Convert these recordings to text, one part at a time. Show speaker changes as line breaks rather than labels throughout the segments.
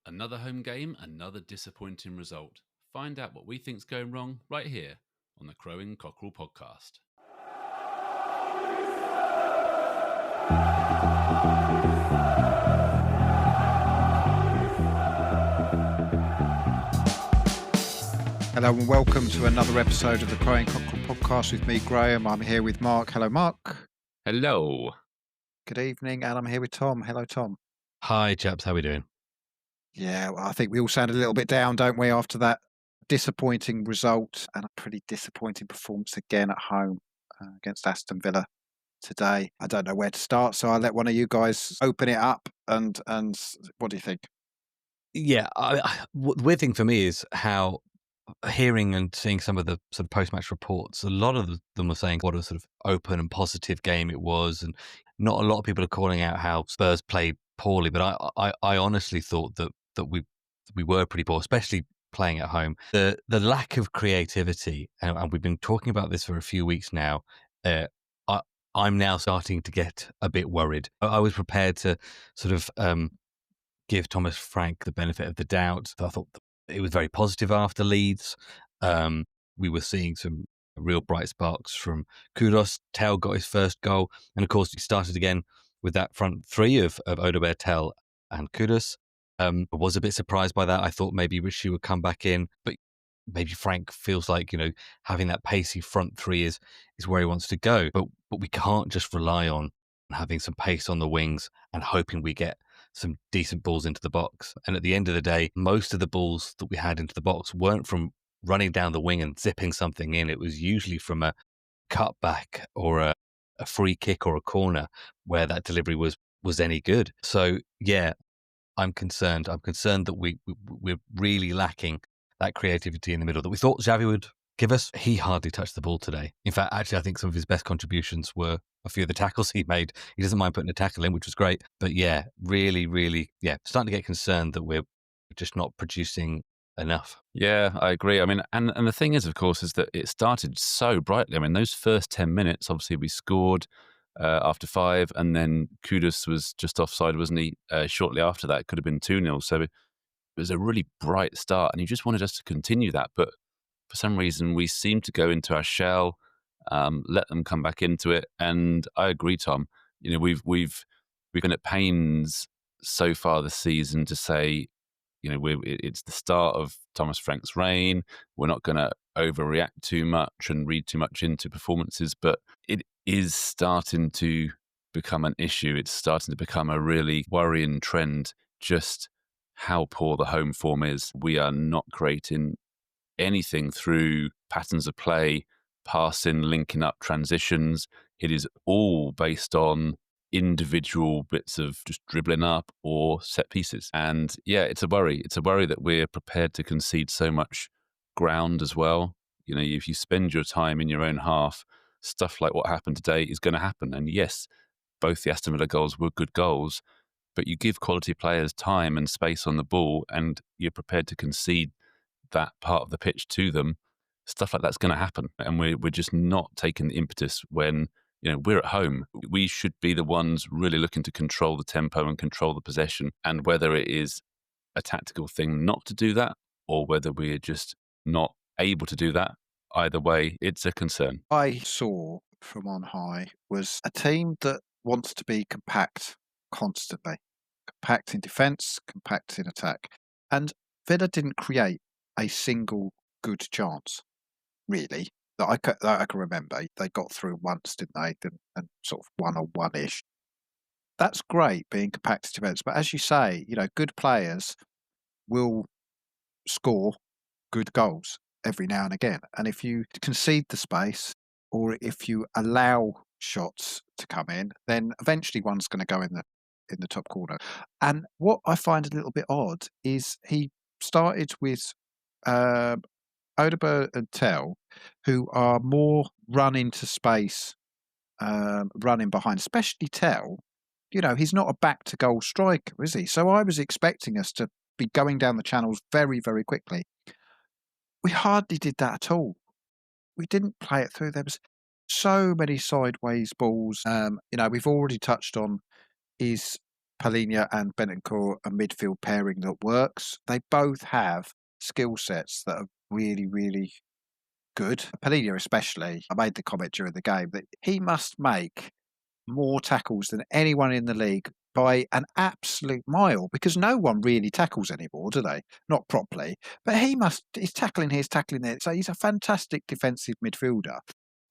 Another home game, another disappointing result. Find out what we think's going wrong right here on the Crowing Cockerel podcast.
Hello and welcome to another episode of the Crowing Cockerel podcast with me, Graham. I'm here with Mark. Hello, Mark.
Hello.
Good evening. And I'm here with Tom. Hello, Tom.
Hi, chaps. How are we doing?
Yeah, well, I think we all sounded a little bit down, don't we, after that disappointing result and a pretty disappointing performance again at home against Aston Villa today. I don't know where to start, so I'll let one of you guys open it up and what do you think?
Yeah, the weird thing for me is how hearing and seeing some of the sort of post-match reports, a lot of them were saying what a sort of open and positive game it was, and not a lot of people are calling out how Spurs played poorly. But I honestly thought that we were pretty poor, especially playing at home. The lack of creativity, and we've been talking about this for a few weeks now. I'm now starting to get a bit worried. I was prepared to sort of give Thomas Frank the benefit of the doubt. I thought it was very positive after Leeds. We were seeing some real bright sparks from Kudus. Tell got his first goal. And of course, he started again with that front three of Odegaard, Tell and Kudus. I was a bit surprised by that. I thought maybe Rishi would come back in, but maybe Frank feels like, having that pacey front three is where he wants to go. But we can't just rely on having some pace on the wings and hoping we get some decent balls into the box. And at the end of the day, most of the balls that we had into the box weren't from running down the wing and zipping something in. It was usually from a cutback or a free kick or a corner where that delivery was any good. So yeah, I'm concerned. I'm concerned that we're really lacking that creativity in the middle that we thought Xavi would give us. He hardly touched the ball today. In fact, actually, I think some of his best contributions were a few of the tackles he made. He doesn't mind putting a tackle in, which was great. But yeah, really, starting to get concerned that we're just not producing enough.
Yeah, I agree. I mean, and the thing is, of course, is that it started so brightly. I mean, those first 10 minutes, obviously, we scored after 5, and then Kudus was just offside, wasn't he? Shortly after that, it could have been 2-0. So it was a really bright start, and he just wanted us to continue that. But for some reason, we seem to go into our shell, let them come back into it. And I agree, Tom. We've been at pains so far this season to say, it's the start of Thomas Frank's reign. We're not going to overreact too much and read too much into performances, but it is starting to become an issue. It's starting to become a really worrying trend, just how poor the home form is. We are not creating anything through patterns of play, passing, linking up transitions. It is all based on individual bits of just dribbling up or set pieces. And yeah, it's a worry. It's a worry that we're prepared to concede so much ground as well. If you spend your time in your own half, stuff like what happened today is going to happen. And yes, both the Aston Villa goals were good goals, but you give quality players time and space on the ball and you're prepared to concede that part of the pitch to them, stuff like that's going to happen. And we're just not taking the impetus when we're at home. We should be the ones really looking to control the tempo and control the possession. And whether it is a tactical thing not to do that, or whether we're just not able to do that, either way, it's a concern.
I saw from on high was a team that wants to be compact constantly. Compact in defence, compact in attack. And Villa didn't create a single good chance, really, that I can remember. They got through once, didn't they? And sort of 1-on-1-ish. That's great, being compact in defence. But as you say, good players will score good goals every now and again. And if you concede the space, or if you allow shots to come in, then eventually one's going to go in the top corner. And what I find a little bit odd is he started with Odegaard and Tell, who are more run into space, running behind, especially Tell. He's not a back to goal striker, is he? So I was expecting us to be going down the channels very, very quickly. We hardly did that at all. We didn't play it through. There was so many sideways balls. We've already touched on his Palhinha and Bentancur a midfield pairing that works. They both have skill sets that are really, really good. Palhinha especially, I made the comment during the game that he must make more tackles than anyone in the league by an absolute mile, because no one really tackles anymore, do they? Not properly. But he's tackling here, he's tackling there. So he's a fantastic defensive midfielder.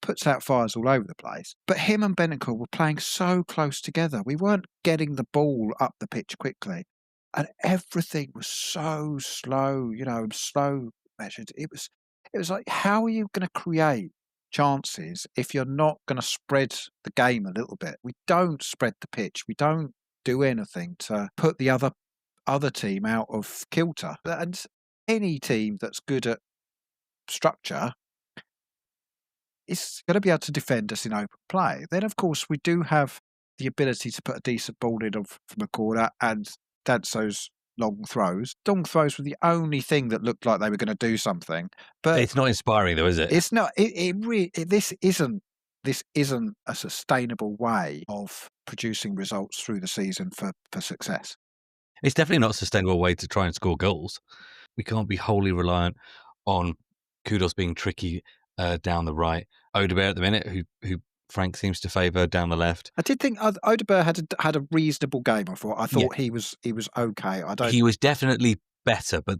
Puts out fires all over the place. But him and Bentancur were playing so close together. We weren't getting the ball up the pitch quickly. And everything was so slow, slow measured. It was like, how are you going to create chances if you're not going to spread the game a little bit? We don't spread the pitch. We don't do anything to put the other team out of kilter. And any team that's good at structure is going to be able to defend us in open play. Then, of course, we do have the ability to put a decent ball in from a corner, and Danso's long throws. Long throws were the only thing that looked like they were going to do something. But
it's not inspiring, though, is it?
It's not. This isn't a sustainable way of producing results through the season for success.
It's definitely not a sustainable way to try and score goals. We can't be wholly reliant on Kudos being tricky down the right. Odegaard at the minute, who Frank seems to favour down the left.
I did think Odegaard had a reasonable game. I thought he was okay.
He was definitely better, but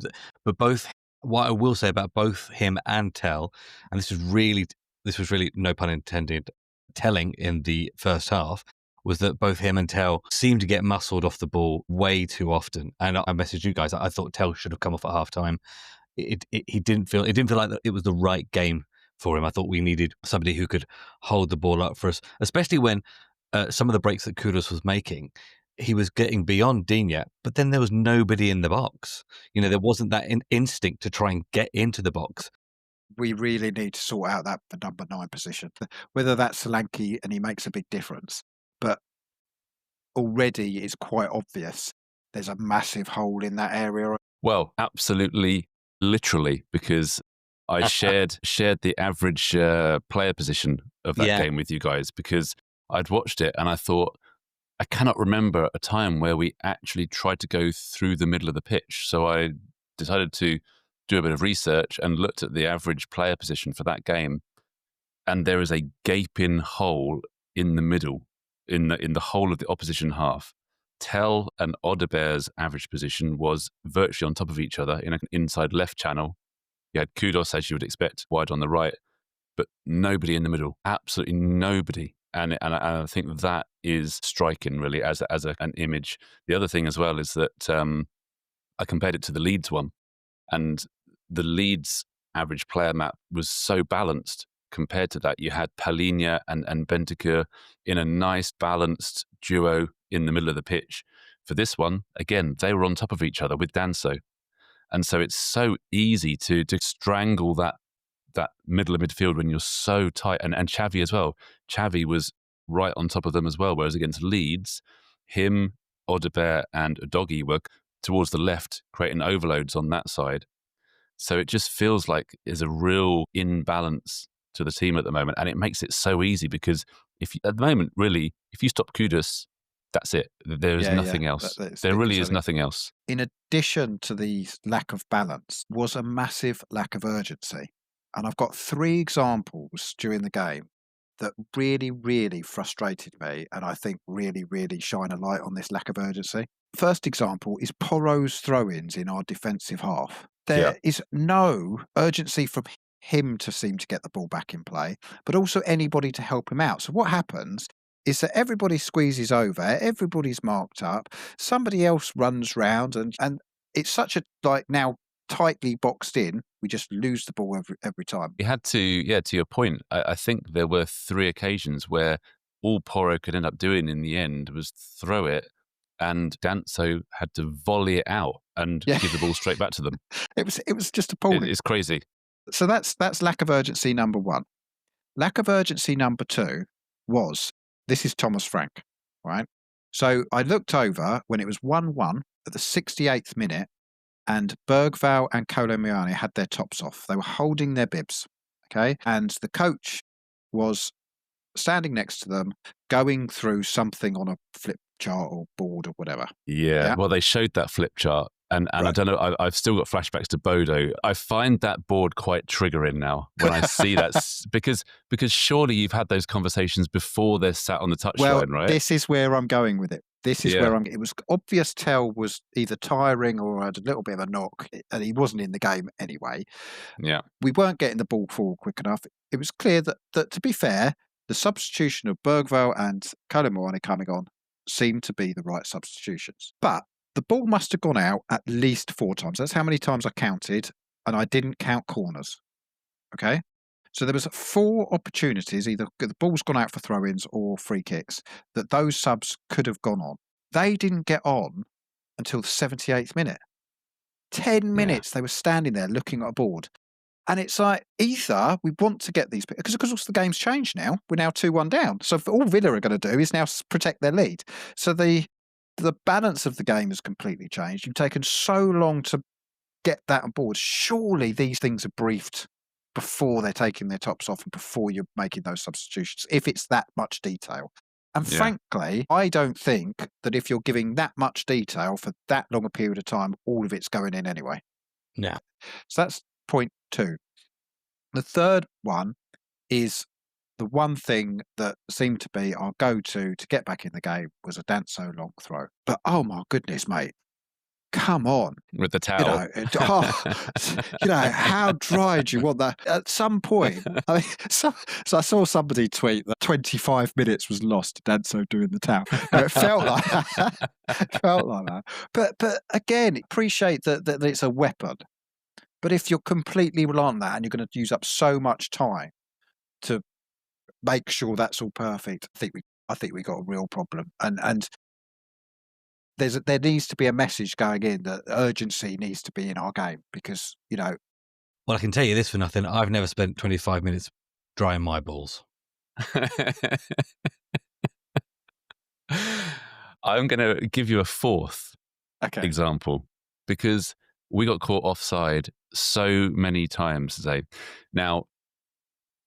both. What I will say about both him and Tell, and this was really no pun intended, telling in the first half, was that both him and Tell seemed to get muscled off the ball way too often. And I messaged you guys. I thought Tell should have come off at half time. It didn't feel like it was the right game for him. I thought we needed somebody who could hold the ball up for us, especially when some of the breaks that Kudos was making, he was getting beyond Digne, but then there was nobody in the box. There wasn't that instinct to try and get into the box.
We really need to sort out that number 9 position. Whether that's Solanke and he makes a big difference, but already it's quite obvious there's a massive hole in that area.
Well, absolutely, literally, because I shared the average player position of that game with you guys, because I'd watched it and I thought, I cannot remember a time where we actually tried to go through the middle of the pitch. So I decided to do a bit of research and looked at the average player position for that game. And there is a gaping hole in the middle, in the whole of the opposition half. Tell and Odegaard's average position was virtually on top of each other in an inside left channel. You had Kudos, as you would expect, wide on the right, but nobody in the middle, absolutely nobody. And I think that is striking, really, as an image. The other thing as well is that I compared it to the Leeds one, and the Leeds average player map was so balanced compared to that. You had Palhinha and Bentancur in a nice balanced duo in the middle of the pitch. For this one, again, they were on top of each other with Danso. And so it's so easy to strangle that middle of midfield when you're so tight. And Xavi as well. Xavi was right on top of them as well, whereas against Leeds, him, Odegaard and Udogie were towards the left, creating overloads on that side. So it just feels like there's a real imbalance to the team at the moment. And it makes it so easy because at the moment, really, if you stop Kudos, that's it. There is nothing else. There really is nothing else.
In addition to the lack of balance, was a massive lack of urgency. And I've got 3 examples during the game that really, really frustrated me, and I think really, really shine a light on this lack of urgency. First example is Porro's throw-ins in our defensive half. There is no urgency from him to seem to get the ball back in play, but also anybody to help him out. So what happens is that everybody squeezes over, everybody's marked up, somebody else runs round, and it's such a now tightly boxed in, we just lose the ball every time.
You had to your point, I think there were 3 occasions where all Porro could end up doing in the end was throw it, and Danso had to volley it out and give the ball straight back to them.
It was just appalling.
It's crazy.
So that's lack of urgency number 1. Lack of urgency number 2 was, this is Thomas Frank, right? So I looked over when it was 1-1 at the 68th minute, and Bergvall and Kolomiani had their tops off. They were holding their bibs, okay? And the coach was standing next to them, going through something on a chart or board or whatever.
Yeah,
Yeah.
well, they showed that flip chart, and I
Right.
don't know. I've still got flashbacks to Bodo. I find that board quite triggering now when I see that because surely you've had those conversations before they're sat on the
Well,
touchline, right?
this is where I'm going with it. This is
Yeah,
where it was obvious Tell was either tiring or had a little bit of a knock, and he wasn't in the game anyway.
yeah,
We weren't getting the ball forward quick enough. It was clear that to be fair, the substitution of Bergvall and Kalimorani coming on seemed to be the right substitutions. But the ball must have gone out at least 4 times. That's how many times I counted, and I didn't count corners. Okay. So there was 4 opportunities, either the ball's gone out for throw-ins or free kicks, that those subs could have gone on. They didn't get on until the 78th minute. 10
yeah,
minutes they were standing there looking at a board. And it's like, either we want to get these, because of course the game's changed now. We're now 2-1 down. So all Villa are going to do is now protect their lead. So the balance of the game has completely changed. You've taken so long to get that on board. Surely these things are briefed before they're taking their tops off and before you're making those substitutions, if it's that much detail. And
yeah.
frankly, I don't think that if you're giving that much detail for that long a period of time, all of it's going in anyway.
Yeah.
So that's point 2. The third one is the one thing that seemed to be our go-to to get back in the game was a Danso long throw. But oh my goodness, mate, come on.
With the towel.
How dry do you want that? At some point, I mean, so I saw somebody tweet that 25 minutes was lost to Danso doing the towel. And it felt like that. It felt like that. But again, appreciate that it's a weapon. But if you're completely reliant on that and you're going to use up so much time to make sure that's all perfect, I think we got a real problem. And there needs to be a message going in that urgency needs to be in our game because,
Well, I can tell you this for nothing. I've never spent 25 minutes drying my balls.
I'm going to give you a fourth
okay.
example because we got caught offside so many times today. Now,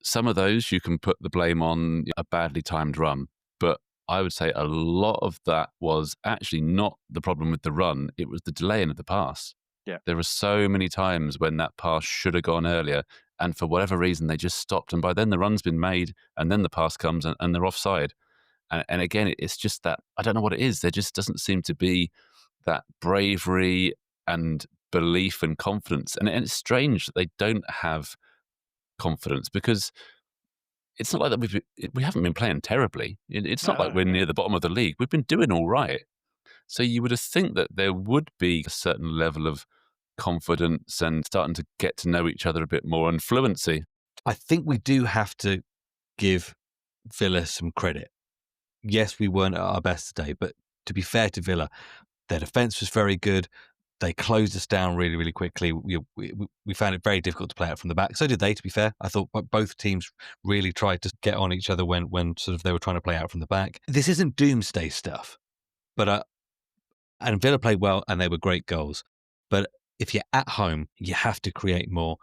some of those you can put the blame on a badly timed run, but I would say a lot of that was actually not the problem with the run. It was the delaying of the pass.
Yeah.
There were so many times when that pass should have gone earlier, and for whatever reason, they just stopped. And by then the run's been made, and then the pass comes and they're offside. And again, it's just that, I don't know what it is. There just doesn't seem to be that bravery and belief and confidence. And it's strange that they don't have confidence because it's not like that we haven't been playing terribly. It's not like we're near the bottom of the league. We've been doing all right. So you would have think that there would be a certain level of confidence and starting to get to know each other a bit more and fluency.
I think we do have to give Villa some credit. Yes, we weren't at our best today, but to be fair to Villa, their defence was very good. They closed us down really, really quickly. We found it very difficult to play out from the back. So did they, to be fair. I thought both teams really tried to get on each other when sort of they were trying to play out from the back. This isn't doomsday stuff, but and Villa played well and they were great goals. But if you're at home, you have to create more.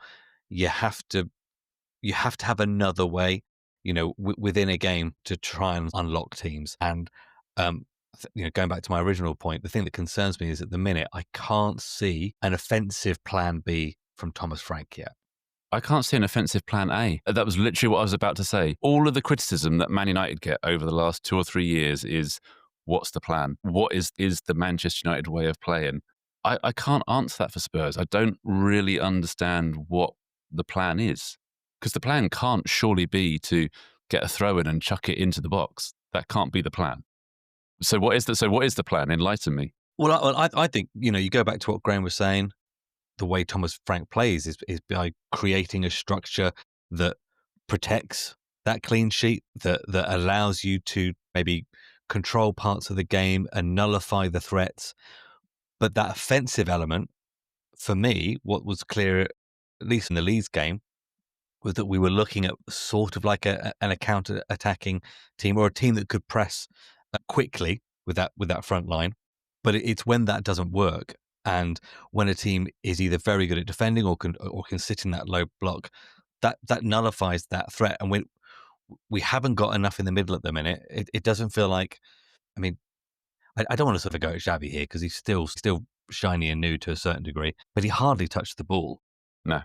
You have to have another way, within a game to try and unlock teams. And going back to my original point, the thing that concerns me is at the minute I can't see an offensive plan B from Thomas Frank yet.
I can't see an offensive plan A. That was literally what I was about to say. All of the criticism that Man United get over the last 2 or 3 years is, what's the plan? What is the Manchester United way of playing? I can't answer that for Spurs. I don't really understand what the plan is. Because the plan can't surely be to get a throw in and chuck it into the box. That can't be the plan. So what is the plan? Enlighten me.
Well, I think, you go back to what Graham was saying, the way Thomas Frank plays is by creating a structure that protects that clean sheet, that allows you to maybe control parts of the game and nullify the threats. But that offensive element, for me, what was clear, at least in the Leeds game, was that we were looking at sort of like an counter-attacking team or a team that could press quickly with that front line. But it's when that doesn't work and when a team is either very good at defending or can sit in that low block, that nullifies that threat. And we haven't got enough in the middle at the minute. It doesn't feel like, I mean, I don't want to sort of go at Xavi here because he's still shiny and new to a certain degree, but he hardly touched the ball.
No,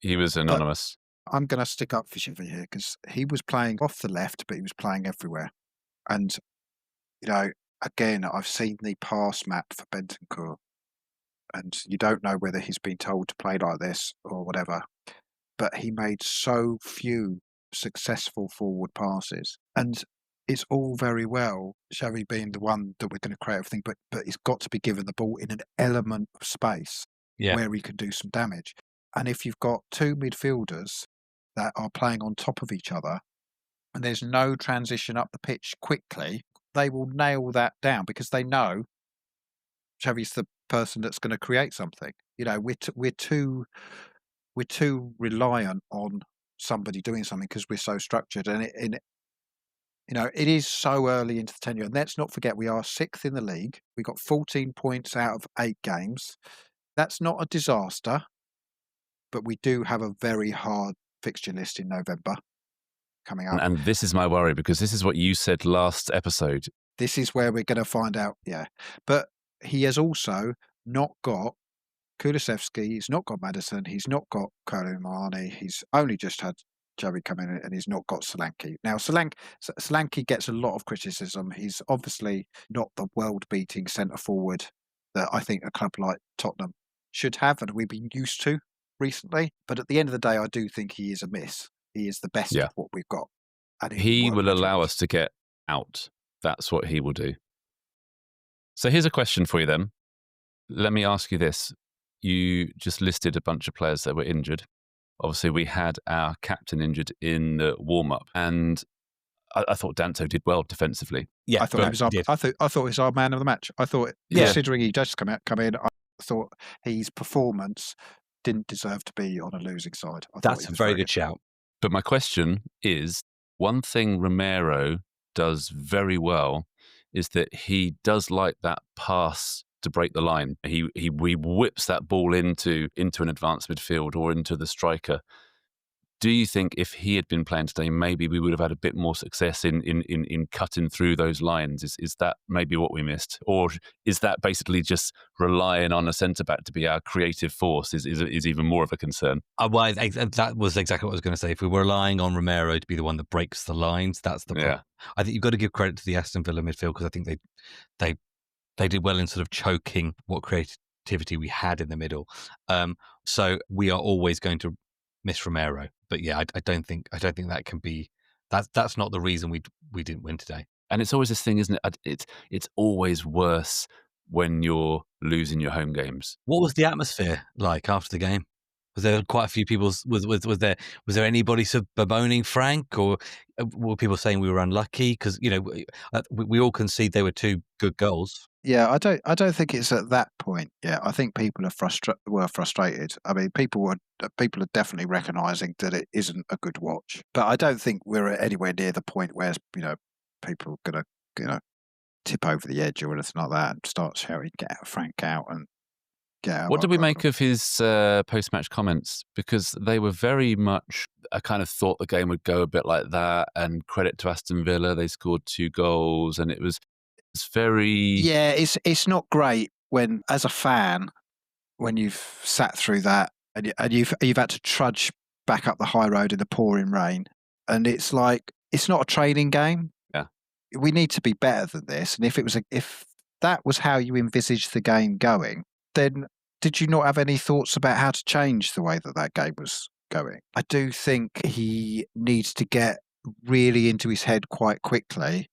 he was
But
anonymous.
I'm going to stick up for Xavi here because he was playing off the left, but he was playing everywhere. And, you know, again, I've seen the pass map for Bentancur, and you don't know whether he's been told to play like this or whatever. But he made so few successful forward passes. And it's all very well Xavi being the one that we're going to create everything, but he's got to be given the ball in an element of space where he can do some damage. And if you've got two midfielders that are playing on top of each other and there's no transition up the pitch quickly, they will nail that down because they know Xavi's the person that's going to create something. You know, we're too reliant on somebody doing something because we're so structured, and it is so early into the tenure. And let's not forget, we are 6th in the league. We got 14 points out of 8 games. That's not a disaster, but we do have a very hard fixture list in November coming up.
And this is my worry because this is what you said last episode.
This is where we're going to find out. Yeah, but he has also not got Kulusevski, he's not got Madison, he's not got Kolomani, he's only just had Xavi come in, and he's not got Solanke. Now, Solanke gets a lot of criticism. He's obviously not the world-beating centre-forward that I think a club like Tottenham should have, and we've been used to recently. But at the end of the day, I do think he is a miss. He is the best of what we've got. And
he will allow us to get out. That's what he will do. So here's a question for you then. Let me ask you this. You just listed a bunch of players that were injured. Obviously, we had our captain injured in the warm-up, and I thought Danto did well defensively.
Yeah, I thought he was our man of the match. I thought, considering he just come in, I thought his performance didn't deserve to be on a losing side.
That's a very good shout.
But my question is, one thing Romero does very well is that he does like that pass to break the line. He whips that ball into an advanced midfield or into the striker. Do you think if he had been playing today, maybe we would have had a bit more success in cutting through those lines? Is that maybe what we missed? Or is that basically just relying on a centre-back to be our creative force is even more of a concern?
Well, that was exactly what I was going to say. If we were relying on Romero to be the one that breaks the lines, that's the problem. I think you've got to give credit to the Aston Villa midfield because I think they did well in sort of choking what creativity we had in the middle. So we are always going to miss Romero. But yeah, I don't think that can be. That's not the reason we didn't win today.
And it's always this thing, isn't it? It's always worse when you're losing your home games.
What was the atmosphere like after the game? Was there quite a few people? Was there anybody bemoaning Frank, or were people saying we were unlucky? Because we all concede they were 2 good goals.
Yeah, I don't think it's at that point yet. I think people were frustrated. I mean, people are definitely recognising that it isn't a good watch. But I don't think we're anywhere near the point where people are gonna tip over the edge or anything like that and start shouting, "Get Frank out!" and get out.
What did we make of his post-match comments? Because they were very much. I kind of thought the game would go a bit like that. And credit to Aston Villa, they scored 2 goals, and it's very.
Yeah, it's not great when, as a fan, when you've sat through that and you've had to trudge back up the high road in the pouring rain, and it's like it's not a training game.
Yeah,
we need to be better than this. And if that was how you envisaged the game going, then did you not have any thoughts about how to change the way that game was going? I do think he needs to get really into his head quite quickly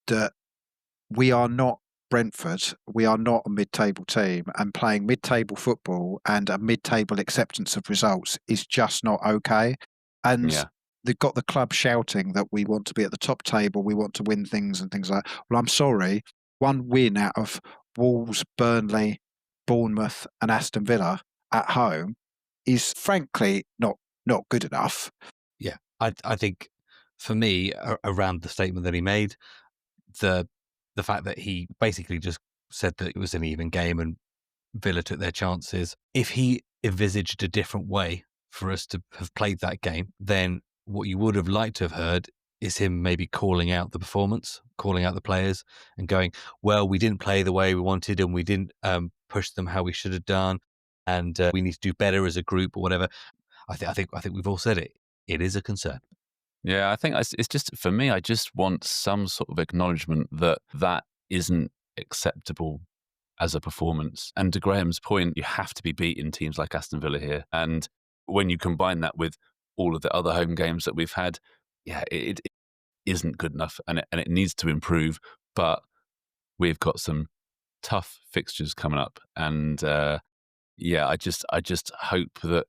that we are not Brentford. We are not a mid-table team, and playing mid-table football and a mid-table acceptance of results is just not okay. And they've got the club shouting that we want to be at the top table, we want to win things and things like that. Well, I'm sorry, one win out of Wolves, Burnley, Bournemouth and Aston Villa at home is frankly not good enough.
Yeah, I think for me, around the statement that he made, the fact that he basically just said that it was an even game and Villa took their chances. If he envisaged a different way for us to have played that game, then what you would have liked to have heard is him maybe calling out the performance, calling out the players, and going, "Well, we didn't play the way we wanted, and we didn't push them how we should have done, and we need to do better as a group or whatever." I think we've all said it. It is a concern.
Yeah, I think it's just, for me, I just want some sort of acknowledgement that that isn't acceptable as a performance. And to Graham's point, you have to be beating teams like Aston Villa here. And when you combine that with all of the other home games that we've had, yeah, it isn't good enough, and it needs to improve. But we've got some tough fixtures coming up, and yeah, I just hope that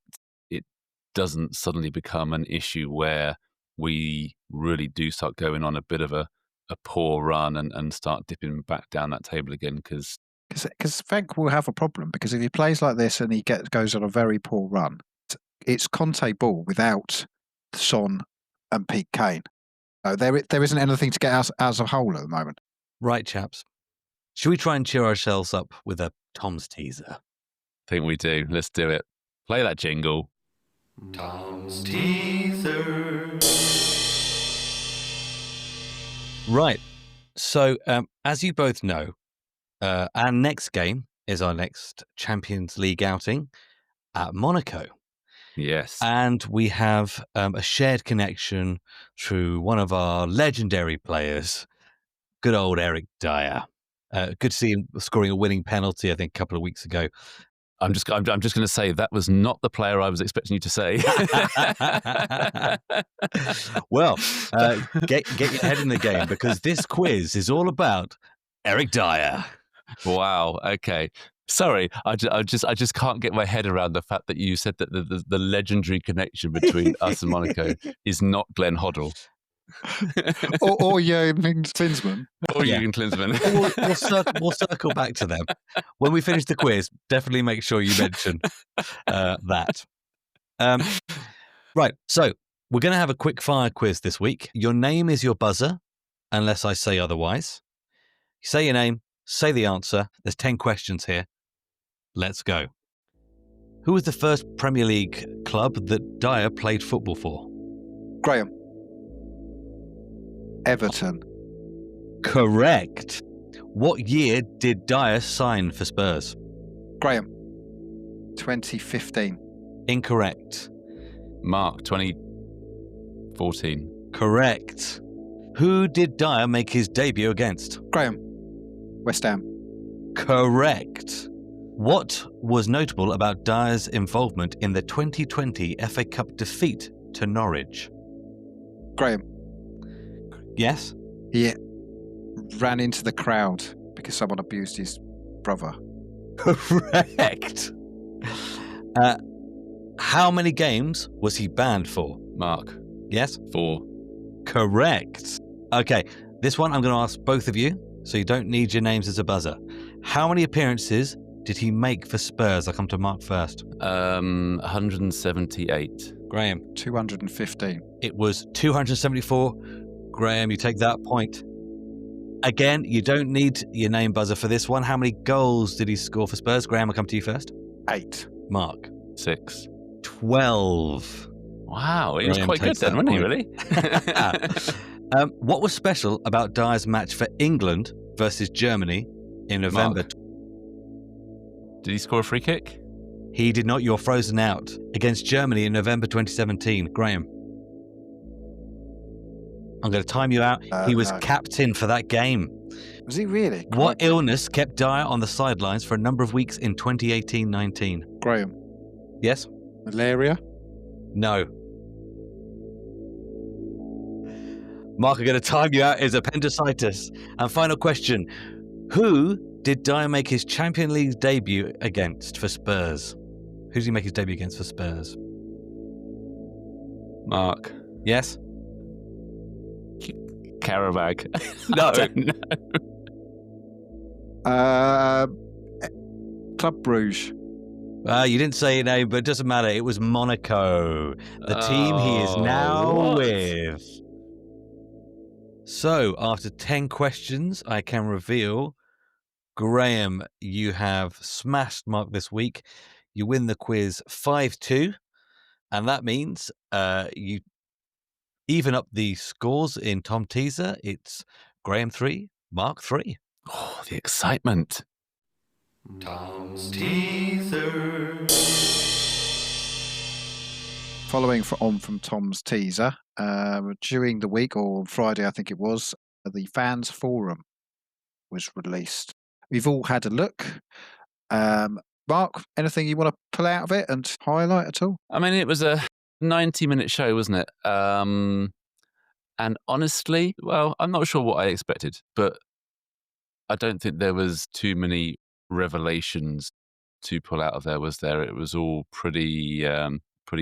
it doesn't suddenly become an issue where we really do start going on a bit of a poor run and start dipping back down that table again. Because
Frank will have a problem, because if he plays like this and he goes on a very poor run, it's Conte ball without Son and Pete Kane. No, there isn't anything to get us out of hole at the moment.
Right, chaps. Should we try and cheer ourselves up with a Thom's teaser?
I think we do. Let's do it. Play that jingle.
Thom's teaser.
Right. So, as you both know, our next game is our next Champions League outing at Monaco.
Yes.
And we have a shared connection through one of our legendary players, good old Eric Dyer. Good to see him scoring a winning penalty, I think, a couple of weeks ago.
I'm just going to say that was not the player I was expecting you to say.
Well, get your head in the game, because this quiz is all about Eric Dyer.
Wow. Okay. Sorry, I just can't get my head around the fact that you said that the legendary connection between us and Monaco is not Glenn Hoddle.
or Jürgen Klinsmann.
Or Jürgen Klinsmann.
We'll circle back to them. When we finish the quiz, definitely make sure you mention that. Right, so we're going to have a quick fire quiz this week. Your name is your buzzer, unless I say otherwise. You say your name, say the answer. There's 10 questions here. Let's go. Who was the first Premier League club that Dyer played football for?
Graham. Everton.
Correct. What year did Dyer sign for Spurs?
Graham. 2015.
Incorrect.
Mark, 2014.
Correct. Who did Dyer make his debut against?
Graham. West Ham.
Correct. What was notable about Dyer's involvement in the 2020 FA Cup defeat to Norwich?
Graham.
Yes?
He ran into the crowd because someone abused his brother.
Correct. How many games was he banned for?
Mark,
Yes?
4.
Correct. Okay, this one I'm going to ask both of you, so you don't need your names as a buzzer. How many appearances did he make for Spurs? I'll come to Mark first.
178.
Graham.
215.
It was 274. Graham, you take that point. Again, you don't need your name buzzer for this one. How many goals did he score for Spurs? Graham, I'll come to you first.
8.
Mark.
6.
12.
Wow, he was
Graham
quite good
takes
then,
that
wasn't he,
point.
really?
What was special about Dyer's match for England versus Germany in November?
Mark. Did he score a free kick?
He did not. You're frozen out. Against Germany in November 2017. Graham. I'm going to time you out. He was
No.
captain for that game.
Was he really?
What illness kept Dyer on the sidelines for a number of weeks in 2018-19?
Graham.
Yes?
Malaria.
No. Mark, I'm going to time you out. Is appendicitis. And final question. Who did Dyer make his Champions League debut against for Spurs? Who did he make his debut against for Spurs?
Mark.
Yes?
Carabag.
No.
I don't know.
Club Bruges.
You didn't say your name, but it doesn't matter. It was Monaco, the team he is now
what?
with. So, after 10 questions, I can reveal, Graham, you have smashed Mark this week. You win the quiz 5-2, and that means you even up the scores in Tom Teaser. It's Graham 3, Mark 3.
Oh, the excitement.
Tom's teaser.
Following on from Tom's teaser, during the week, or on Friday, I think it was, the fans forum was released. We've all had a look. Mark, anything you want to pull out of it and highlight at all?
I mean, it was a 90-minute show, wasn't it? And honestly, well, I'm not sure what I expected, but I don't think there was too many revelations to pull out of there, was there? It was all pretty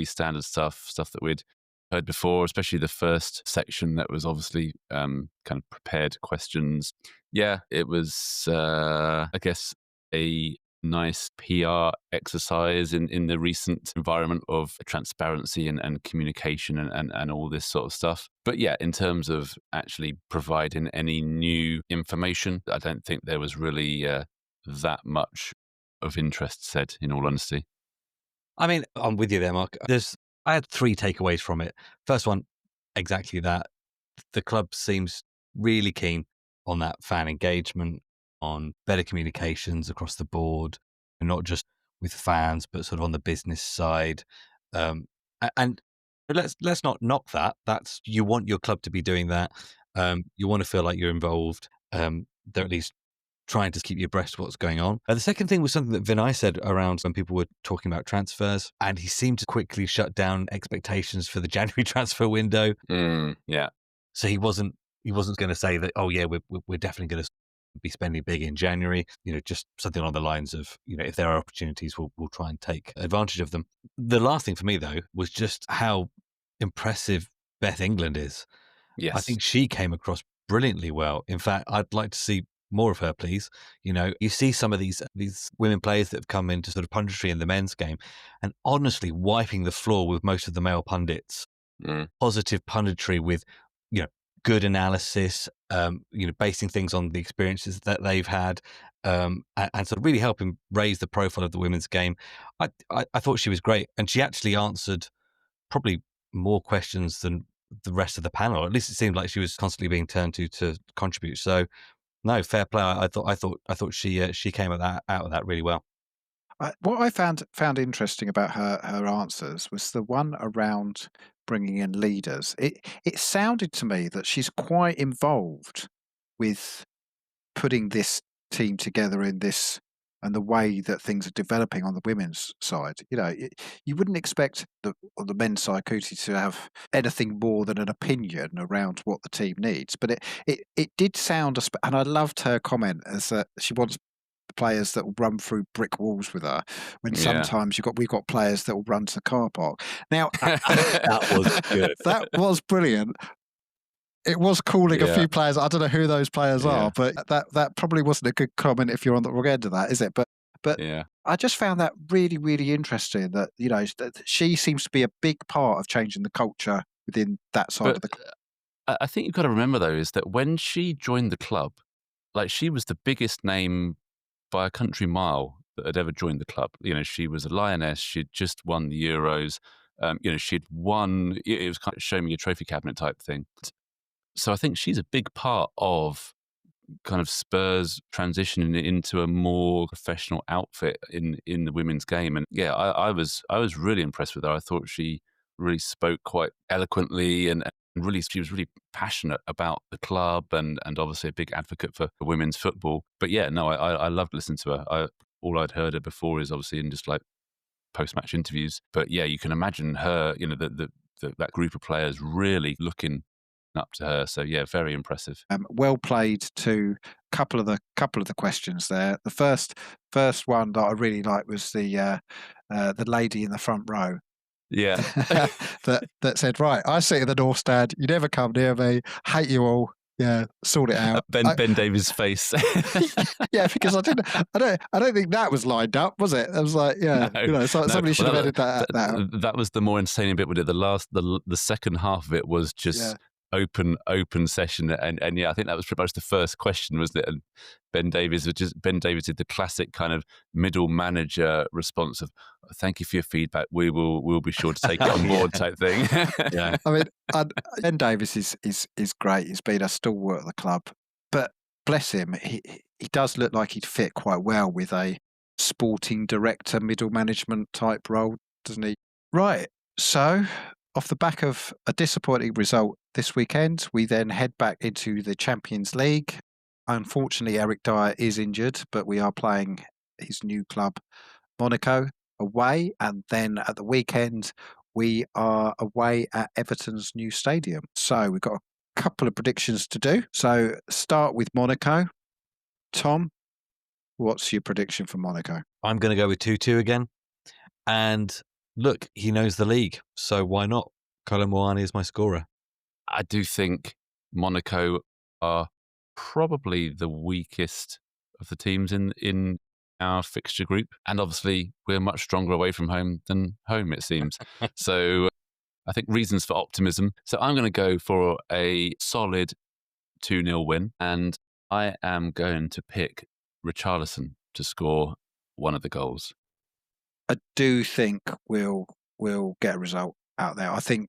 standard stuff that we'd heard before, especially the first section that was obviously kind of prepared questions. Yeah, it was, I guess, a nice PR exercise in the recent environment of transparency and communication and all this sort of stuff. But yeah, in terms of actually providing any new information, I don't think there was really that much of interest said, in all honesty.
I mean, I'm with you there, Mark. I had 3 takeaways from it. First one, exactly that. The club seems really keen on that fan engagement, on better communications across the board, and not just with fans, but sort of on the business side. And let's not knock that. That's, you want your club to be doing that. You want to feel like you're involved. They're at least trying to keep you abreast of what's going on. The second thing was something that Vinay said around when people were talking about transfers, and he seemed to quickly shut down expectations for the January transfer window.
Yeah.
So he wasn't going to say that, oh yeah, we're definitely going to be spending big in January. Just something along the lines of, if there are opportunities, we'll try and take advantage of them. The last thing for me though was just how impressive Beth England is.
Yes.
I think she came across brilliantly well. In fact, I'd like to see more of her, please. You see some of these women players that have come into sort of punditry in the men's game, and honestly wiping the floor with most of the male pundits. Positive punditry with, good analysis, basing things on the experiences that they've had, and sort of really helping raise the profile of the women's game. I thought she was great, and she actually answered probably more questions than the rest of the panel. At least it seemed like she was constantly being turned to contribute. So, no, fair play. I thought she came out of that really well.
What I found interesting about her answers was the one around bringing in leaders. It sounded to me that she's quite involved with putting this team together in this and the way that things are developing on the women's side. You wouldn't expect on the men's side Kuti to have anything more than an opinion around what the team needs, but it did sound, and I loved her comment as that she wants players that will run through brick walls with her, when sometimes we've got players that will run to the car park. Now
That was good.
That was brilliant. It was calling a few players. I don't know who those players are, but that probably wasn't a good comment if you're on the wrong end of that, is it? But I just found that really, really interesting that, that she seems to be a big part of changing the culture within that side of the club.
I think you've got to remember, though, is that when she joined the club, like, she was the biggest name by a country mile that had ever joined the club. She was a lioness. She'd just won the Euros. She'd won. It was kind of show me your trophy cabinet type thing. So I think she's a big part of kind of Spurs transitioning into a more professional outfit in the women's game. And yeah, I was really impressed with her. I thought she really spoke quite eloquently and really, she was really passionate about the club and obviously a big advocate for women's football. But yeah, no, I loved listening to her. All I'd heard her before is obviously in just like post-match interviews. But yeah, you can imagine her, that group of players really looking up to her. So yeah, very impressive.
Well played to couple of the questions there. The first one that I really liked was the lady in the front row.
Yeah.
that said, right, I sit in the North Stand, you never come near me, hate you all. Yeah, sort it out.
Ben Davies' face.
Yeah, because I don't think that was lined up, was it? I was like, somebody should have edited that out.
That was the more entertaining bit with it. The second half of it was just open session, and yeah, I think that was pretty much the first question, wasn't it? And Ben Davies did the classic kind of middle manager response of "Thank you for your feedback. We'll be sure to take it on board" type thing.
Yeah.
I mean, Ben Davies is great. He's been a stalwart at the club, but bless him, he does look like he'd fit quite well with a sporting director, middle management type role, doesn't he? Right. So, off the back of a disappointing result this weekend, we then head back into the Champions League. Unfortunately, Eric Dyer is injured, but we are playing his new club, Monaco, away. And then at the weekend, we are away at Everton's new stadium. So we've got a couple of predictions to do. So start with Monaco. Tom, what's your prediction for Monaco?
I'm going to go with 2-2 again. And look, he knows the league, so why not? Colin Moani is my scorer.
I do think Monaco are probably the weakest of the teams in our fixture group, and obviously we're much stronger away from home than home, it seems. So I think reasons for optimism. So I'm going to go for a solid 2-0 win, and I am going to pick Richarlison to score one of the goals.
I do think we'll get a result out there. I think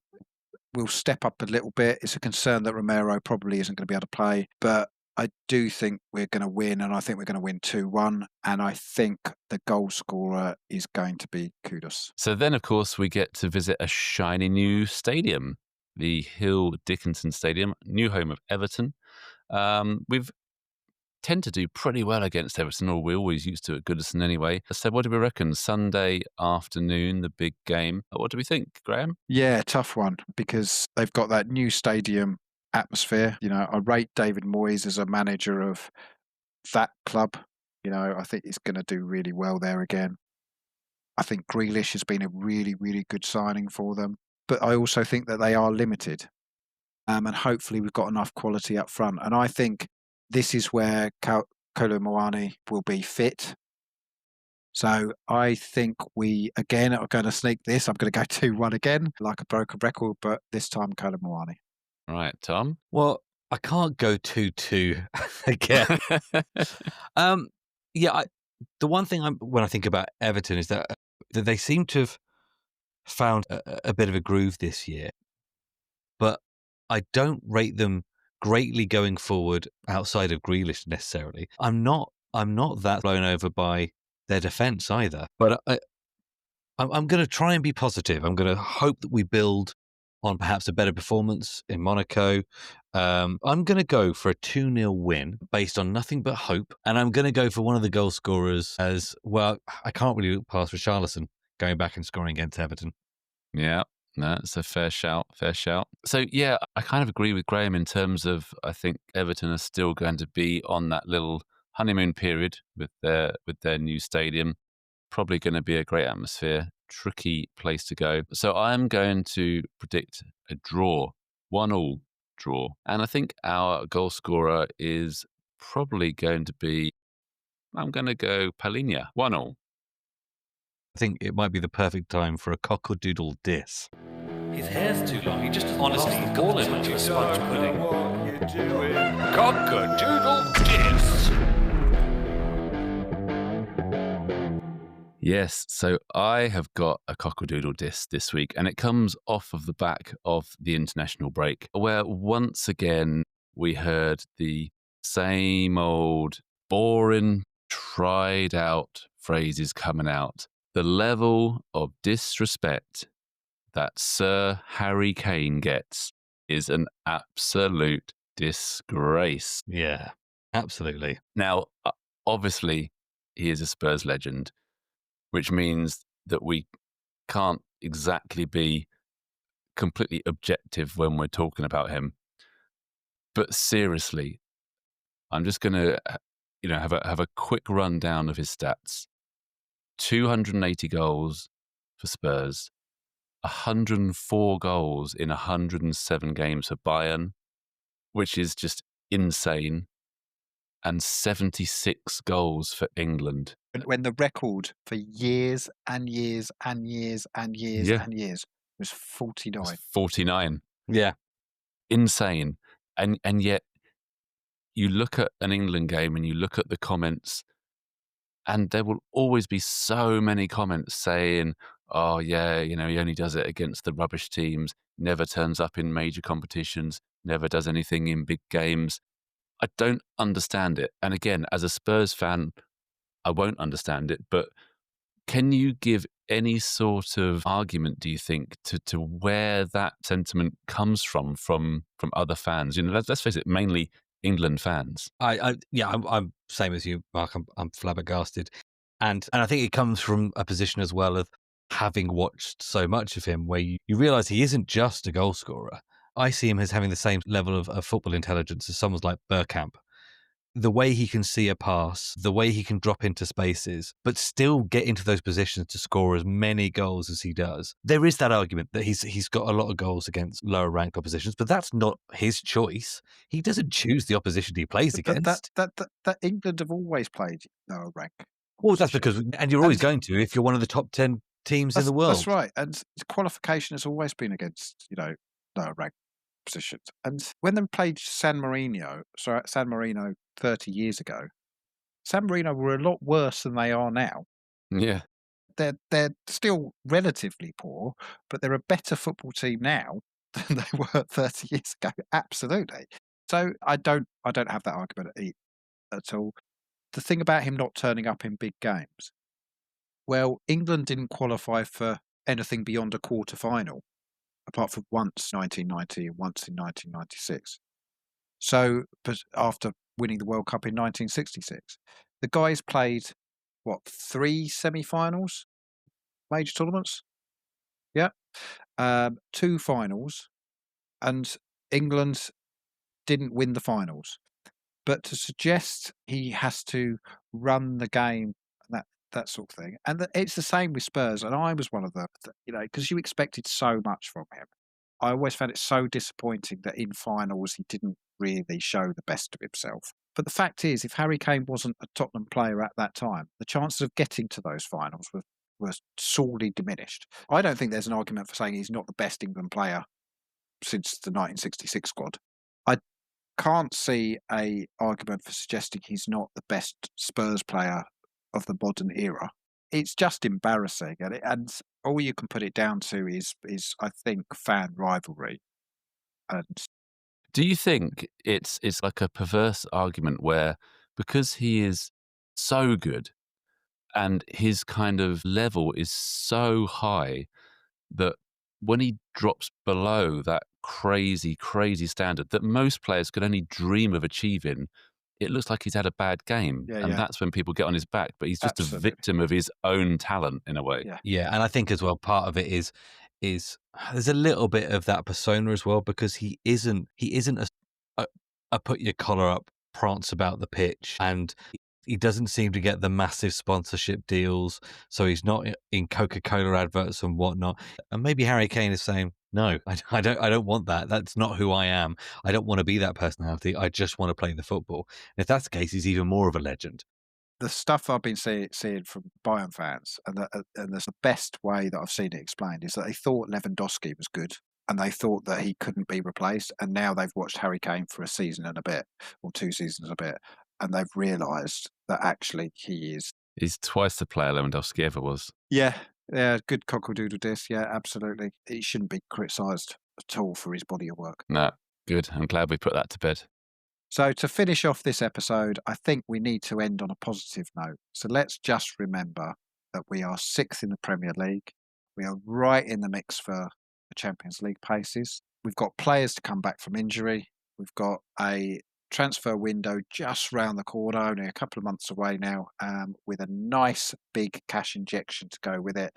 we'll step up a little bit. It's a concern that Romero probably isn't going to be able to play, but I do think we're going to win, and I think we're going to win 2-1, and I think the goal scorer is going to be Kudus.
So then, of course, we get to visit a shiny new stadium, the Hill Dickinson Stadium, new home of Everton. We've tend to do pretty well against Everton, or we always used to at Goodison anyway. So what do we reckon? Sunday afternoon, the big game. What do we think, Graham?
Yeah, tough one, because they've got that new stadium atmosphere. You know, I rate David Moyes as a manager of that club. You know, I think he's going to do really well there again. I think Grealish has been a really, really good signing for them. But I also think that they are limited. And hopefully we've got enough quality up front. And I think this is where Kolo Muani will be fit. So I think we, again, are going to sneak this. I'm going to go 2-1 again, like a broken record, but this time Kolo Muani.
Right, Tom?
Well, I can't go 2-2 again. The one thing when I think about Everton is that they seem to have found a bit of a groove this year, but I don't rate them greatly going forward outside of Grealish necessarily. I'm not that blown over by their defence either. But I'm going to try and be positive. I'm going to hope that we build on perhaps a better performance in Monaco. I'm going to go for a 2-0 win based on nothing but hope. And I'm going to go for one of the goal scorers as well. I can't really look past Richarlison going back and scoring against Everton.
Yeah. No, it's a fair shout. So, yeah, I kind of agree with Graham in terms of I think Everton are still going to be on that little honeymoon period with their new stadium. Probably going to be a great atmosphere, tricky place to go. So I'm going to predict a draw, 1-1 draw. And I think our goal scorer is probably going to be, I'm going to go Palhinha, 1-1.
I think it might be the perfect time for a cockle-doodle diss.
His hair's too long. He just honestly call him like a sponge pudding. Cock-a-doodle diss.
Yes, so I have got a cockle-doodle diss this week, and it comes off of the back of the international break, where once again we heard the same old boring, tried-out phrases coming out. The level of disrespect that Sir Harry Kane gets is an absolute disgrace.
Yeah, absolutely.
Now, obviously, he is a Spurs legend, which means that we can't exactly be completely objective when we're talking about him. But seriously, I'm just going to, have a quick rundown of his stats. 280 goals for Spurs, 104 goals in 107 games for Bayern, which is just insane, and 76 goals for England.
When the record for years and years and years and years and years was 49.
49.
Yeah.
insane. And yet you look at an England game and you look at the comments, and there will always be so many comments saying, oh, yeah, he only does it against the rubbish teams, never turns up in major competitions, never does anything in big games. I don't understand it. And again, as a Spurs fan, I won't understand it. But can you give any sort of argument, do you think, to where that sentiment comes from other fans? Let's face it, mainly England fans.
I'm same as you, Mark. I'm flabbergasted, and I think it comes from a position as well of having watched so much of him, where you realise he isn't just a goal scorer. I see him as having the same level of football intelligence as someone like Bergkamp. The way he can see a pass, the way he can drop into spaces, but still get into those positions to score as many goals as he does. There is that argument that he's got a lot of goals against lower ranked oppositions, but that's not his choice. He doesn't choose the opposition he plays against.
That England have always played lower rank.
Well, that's because, and you're always going to if you're one of the top 10 teams in the world.
That's right. And qualification has always been against, lower rank positions. And when they played San Marino 30 years ago, San Marino were a lot worse than they are now.
Yeah.
They're still relatively poor, but they're a better football team now than they were 30 years ago. Absolutely. So I don't have that argument at all. The thing about him not turning up in big games, well, England didn't qualify for anything beyond a quarter final, apart from once 1990 and once in 1996. So, but after winning the World Cup in 1966, the guys played 3 semi-finals, major tournaments, 2 finals, and England didn't win the finals. But to suggest he has to run the game, that sort of thing, and it's the same with Spurs. And I was one of them, because you expected so much from him. I always found it so disappointing that in finals he didn't really show the best of himself. But the fact is, if Harry Kane wasn't a Tottenham player at that time, the chances of getting to those finals were sorely diminished. I don't think there's an argument for saying he's not the best England player since the 1966 squad. I can't see an argument for suggesting he's not the best Spurs player of the modern era. It's just embarrassing, and all you can put it down to is I think fan rivalry. And
do you think it's like a perverse argument where, because he is so good and his kind of level is so high, that when he drops below that crazy standard that most players could only dream of achieving, it looks like he's had a bad game, that's when people get on his back. But he's just a victim of his own talent in a way.
Yeah, and I think as well part of it is there's a little bit of that persona as well, because he isn't a put your collar up, prance about the pitch, and he doesn't seem to get the massive sponsorship deals, so he's not in Coca-Cola adverts and whatnot. And maybe Harry Kane is saying, no, I don't want that. That's not who I am. I don't want to be that personality. I just want to play the football. And if that's the case, he's even more of a legend.
The stuff I've been seeing from Bayern fans, and the best way that I've seen it explained, is that they thought Lewandowski was good, and they thought that he couldn't be replaced. And now they've watched Harry Kane for a season and a bit, or 2 seasons and a bit, and they've realised that actually he's
twice the player Lewandowski ever was.
Yeah, good cockle-doodle diss. Yeah, absolutely. He shouldn't be criticised at all for his body of work.
No, good. I'm glad we put that to bed.
So to finish off this episode, I think we need to end on a positive note. So let's just remember that we are 6th in the Premier League. We are right in the mix for the Champions League places. We've got players to come back from injury. We've got a transfer window just round the corner, only a couple of months away now, with a nice big cash injection to go with it.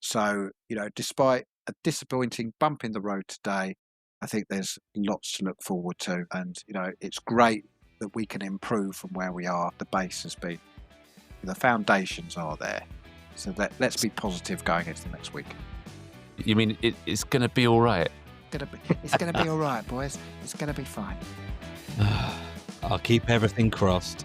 So, despite a disappointing bump in the road today, I think there's lots to look forward to. And, it's great that we can improve from where we are. The base has been, the foundations are there. So let's be positive going into the next week.
You mean it's going to be all right?
It's going to be all right, boys. It's going to be fine.
I'll keep everything crossed.